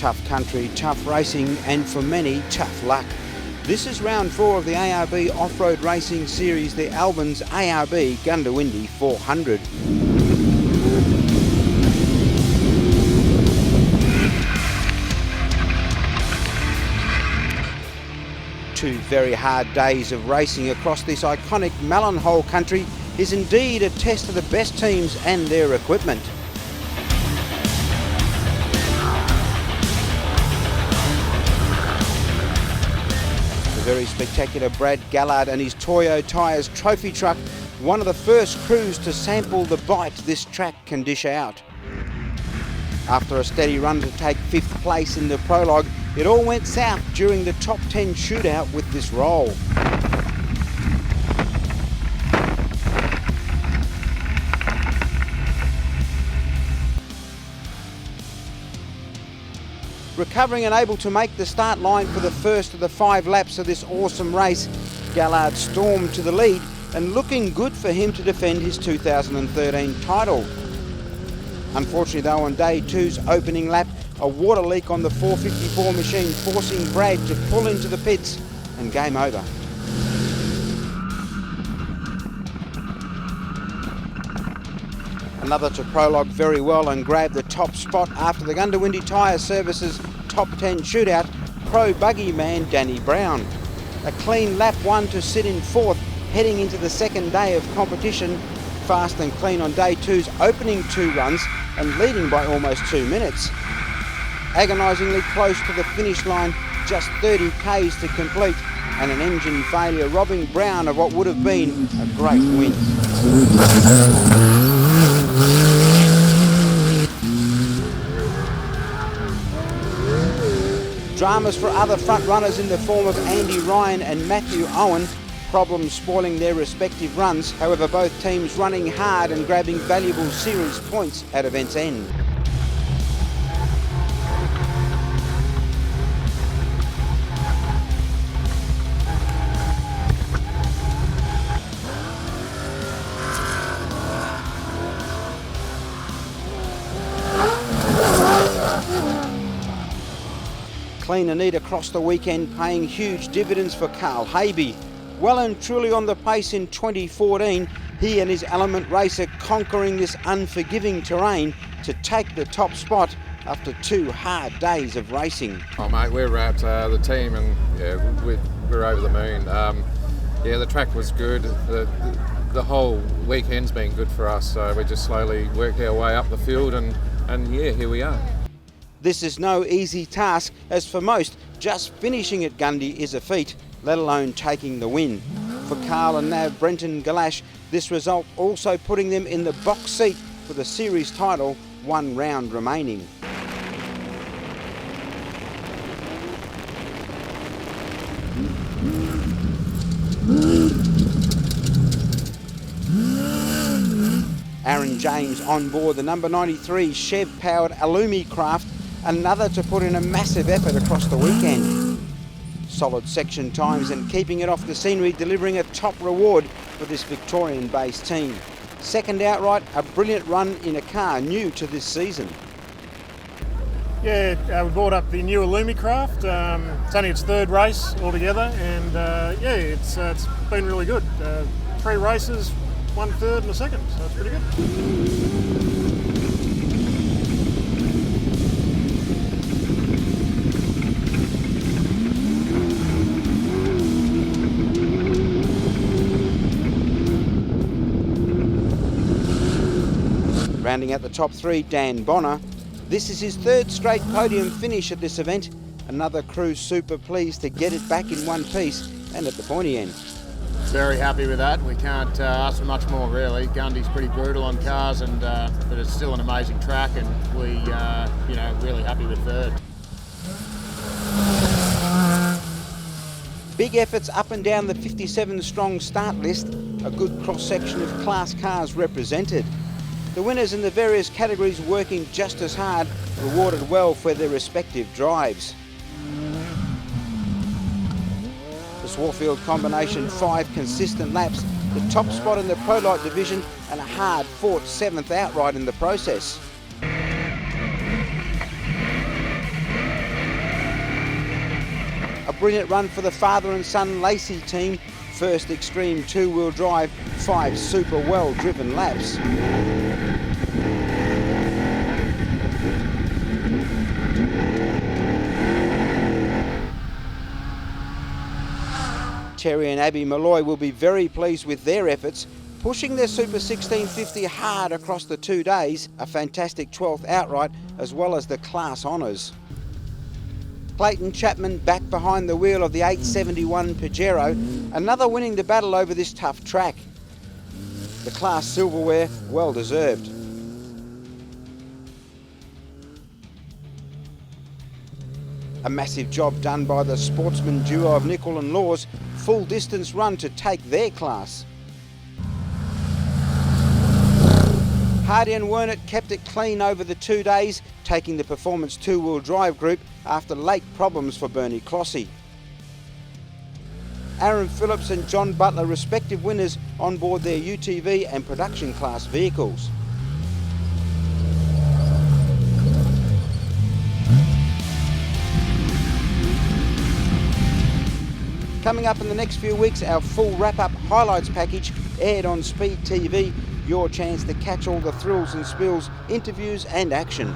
Tough country, tough racing, and for many, tough luck. This is round 4 of the ARB Off-Road Racing Series, the Albins ARB Goondiwindi 400. Two very hard days of racing across this iconic Melonhole country is indeed a test of the best teams and their equipment. The very spectacular Brad Gallard and his Toyo Tyres trophy truck, one of the first crews to sample the bite this track can dish out. After a steady run to take 5th place in the prologue, it all went south during the top 10 shootout with this roll. Recovering and able to make the start line for the first of the 5 laps of this awesome race, Gallard stormed to the lead and looking good for him to defend his 2013 title. Unfortunately though, on day 2's opening lap, a water leak on the 454 machine forcing Brad to pull into the pits and game over. Another to prologue very well and grab the top spot after the Goondiwindi Tyre Services top 10 shootout, pro buggy man Danny Brown. A clean lap 1 to sit in 4th, heading into the second day of competition, fast and clean on day 2's opening 2 runs and leading by almost 2 minutes. Agonisingly close to the finish line, just 30 k's to complete, and an engine failure robbing Brown of what would have been a great win. Dramas for other front runners in the form of Andy Ryan and Matthew Owen, problems spoiling their respective runs. However, both teams running hard and grabbing valuable series points at event's end. Clean and neat across the weekend, paying huge dividends for Carl Haby. Well and truly on the pace in 2014, he and his Element racer conquering this unforgiving terrain to take the top spot after 2 hard days of racing. Oh mate, we're wrapped, the team, and yeah, we're over the moon. Yeah, the track was good. The whole weekend's been good for us, so we just slowly worked our way up the field and yeah, here we are. This is no easy task, as for most, just finishing at Gundy is a feat, let alone taking the win. For Carl and Nav Brenton Galash, this result also putting them in the box seat for the series title, 1 round remaining. Aaron James on board the number 93 Chev-powered Alumi craft, another to put in a massive effort across the weekend. Solid section times and keeping it off the scenery, delivering a top reward for this Victorian-based team. Second outright, a brilliant run in a car new to this season. Yeah, we bought up the new Alumi craft. It's only its 3rd race altogether, and yeah, it's been really good. 3 races, 1 third and a second, so it's pretty good. Rounding out the top 3, Dan Bonner. This is his 3rd straight podium finish at this event. Another crew super pleased to get it back in one piece and at the pointy end. Very happy with that. We can't ask for much more really. Gundy's pretty brutal on cars, and but it's still an amazing track, and we really happy with 3rd. Big efforts up and down the 57 strong start list, a good cross section of class cars represented. The winners in the various categories working just as hard, rewarded well for their respective drives. The Swarfield combination, 5 consistent laps, the top spot in the Pro Light division and a hard-fought 7th outright in the process. brilliant run for the father and son Lacey team. First extreme two-wheel drive, 5 super well-driven laps. Terry and Abby Malloy will be very pleased with their efforts, pushing their Super 1650 hard across the 2 days, a fantastic 12th outright, as well as the class honours. Clayton Chapman back behind the wheel of the 871 Pajero, another winning the battle over this tough track. The class silverware, well deserved. A massive job done by the sportsman duo of Nicol and Laws, full distance run to take their class. Hardy and Wernett kept it clean over the 2 days, taking the performance two-wheel drive group after late problems for Bernie Clossy. Aaron Phillips and John Butler, respective winners, on board their UTV and production class vehicles. Coming up in the next few weeks, our full wrap-up highlights package aired on Speed TV. Your chance to catch all the thrills and spills, interviews and action.